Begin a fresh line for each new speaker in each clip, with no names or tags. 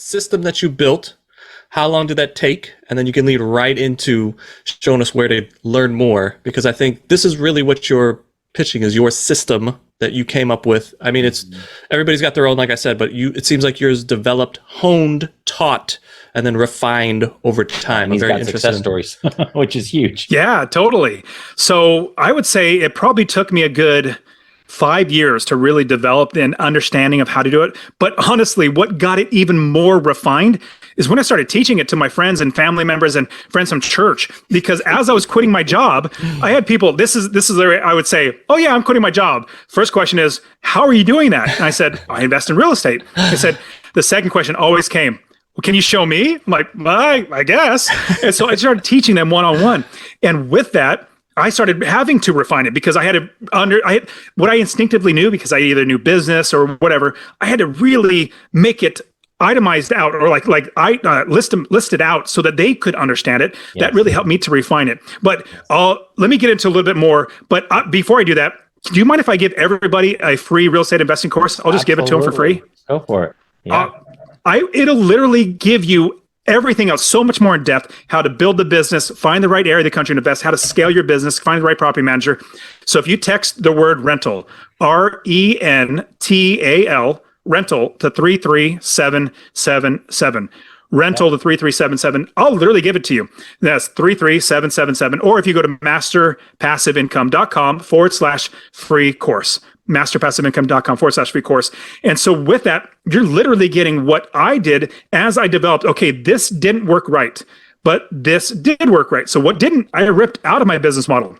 system that you built, how long did that take? And then you can lead right into showing us where to learn more, because I think this is really what you're pitching is your system that you came up with. I mean, it's everybody's got their own, like I said, but it seems like yours developed, honed, taught, and then refined over time.
And he's got success stories, which is huge.
Yeah, totally. So I would say it probably took me a good 5 years to really develop an understanding of how to do it. But honestly, what got it even more refined is when I started teaching it to my friends and family members and friends from church. Because as I was quitting my job, I had people, this is where I would say, oh yeah, I'm quitting my job. First question is, how are you doing that? And I said, I invest in real estate. I said, the second question always came, well, can you show me? I'm like, I guess. And so I started teaching them one-on-one. And with that, I started having to refine it because I had what I instinctively knew, because I either knew business or whatever. I had to really make it itemized out, or listed out so that they could understand it. Yes. That really helped me to refine it. But let me get into a little bit more. But before I do that, do you mind if I give everybody a free real estate investing course? I'll just give it to them for free.
Go for it. Yeah.
It'll literally give you everything else so much more in depth: how to build the business, find the right area of the country to invest, how to scale your business, find the right property manager. So if you text the word rental, RENTAL, rental to 33777, rental to 33777, I'll literally give it to you. That's 33777. Or if you go to masterpassiveincome.com/free course, masterpassiveincome.com/free course. And so with that, you're literally getting what I did as I developed. Okay, this didn't work right, but this did work right. So what didn't, I ripped out of my business model.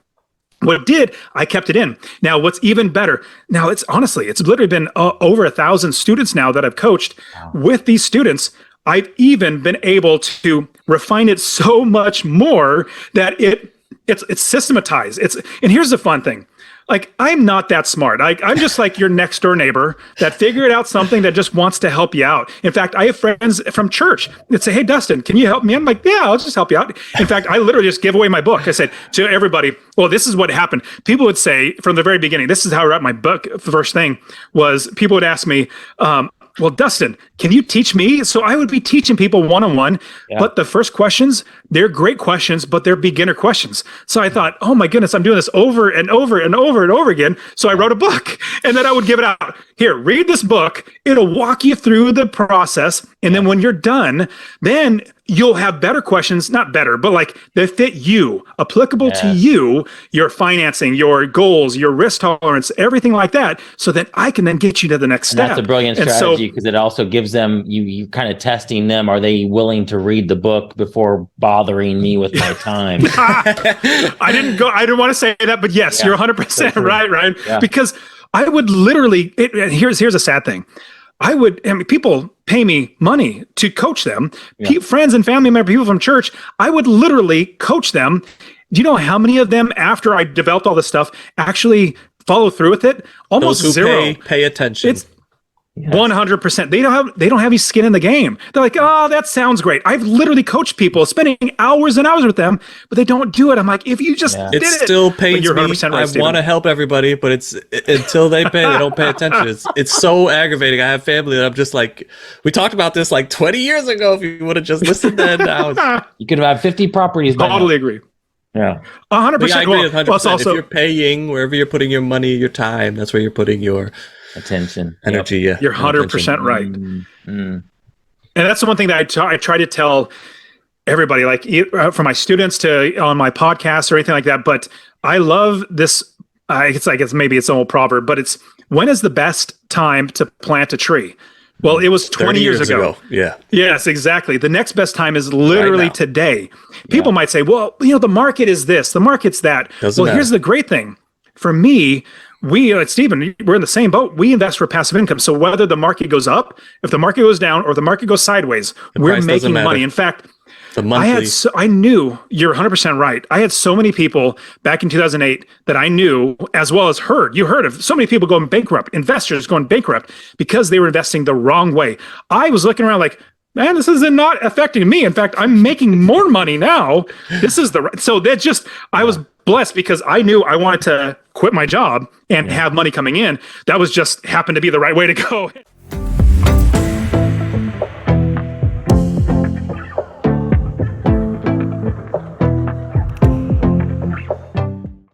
What did, I kept it in. Now, what's even better, now it's literally been over 1,000 students now that I've coached. Wow. With these students, I've even been able to refine it so much more that it's systematized. And here's the fun thing. Like, I'm not that smart. I'm just like your next door neighbor that figured out something that just wants to help you out. In fact, I have friends from church that say, hey, Dustin, can you help me? I'm like, yeah, I'll just help you out. In fact, I literally just give away my book. I said to everybody, well, this is what happened. People would say from the very beginning, this is how I wrote my book. The first thing was people would ask me, well, Dustin, can you teach me? So I would be teaching people one-on-one, but the first questions, they're great questions, but they're beginner questions. So I thought, oh my goodness, I'm doing this over and over and over and over again. So I wrote a book, and then I would give it out. Here, read this book. It'll walk you through the process. And then when you're done, then you'll have better questions, not better, but like that fit you, applicable to you, your financing, your goals, your risk tolerance, everything like that. So that I can then get you to the next step.
That's a brilliant strategy, because it also gives them, you kind of testing them. Are they willing to read the book before bothering me with my time?
I didn't want to say that, but yes, you're 100% right, Ryan. Yeah. Because I would literally, here's a sad thing. People pay me money to coach them, friends and family members, people from church. I would literally coach them. Do you know how many of them, after I developed all this stuff, actually follow through with it? Almost
Those who
zero.
Pay attention.
It's 100%. They don't have any skin in the game. They're like, oh, that sounds great. I've literally coached people, spending hours and hours with them, but they don't do it. I'm like, if you just did it.
Still pains
you're
me.
100% right,
I want to help everybody, but it's until they pay, they don't pay attention. It's so aggravating. I have family that I'm just like, we talked about this like 20 years ago. If you would have just listened then, now
you could have 50 properties.
Totally agree.
Yeah,
100%.
I agree with 100%.
Also,
if you're paying, wherever you're putting your money, your time, that's where you're putting your
attention,
energy.
You're 100% right. And that's the one thing that I try to tell everybody, like from my students to on my podcast or anything like that. But I love this. I guess maybe it's an old proverb, but it's, when is the best time to plant a tree? Well, it was 20 years ago.
Yeah.
Yes, exactly. The next best time is literally today. People might say, well, the market is this, the market's that. Doesn't matter. Here's the great thing. For me, we at Stephen, we're in the same boat. We invest for passive income. So whether the market goes up, if the market goes down, or the market goes sideways, we're making money. In fact, I knew, you're 100% right. I had so many people back in 2008 that I knew, as well as you heard of so many people going bankrupt, investors going bankrupt because they were investing the wrong way. I was looking around like, man, this is not affecting me. In fact, I'm making more money now. I was blessed because I knew I wanted to quit my job and have money coming in. That was just happened to be the right way to go.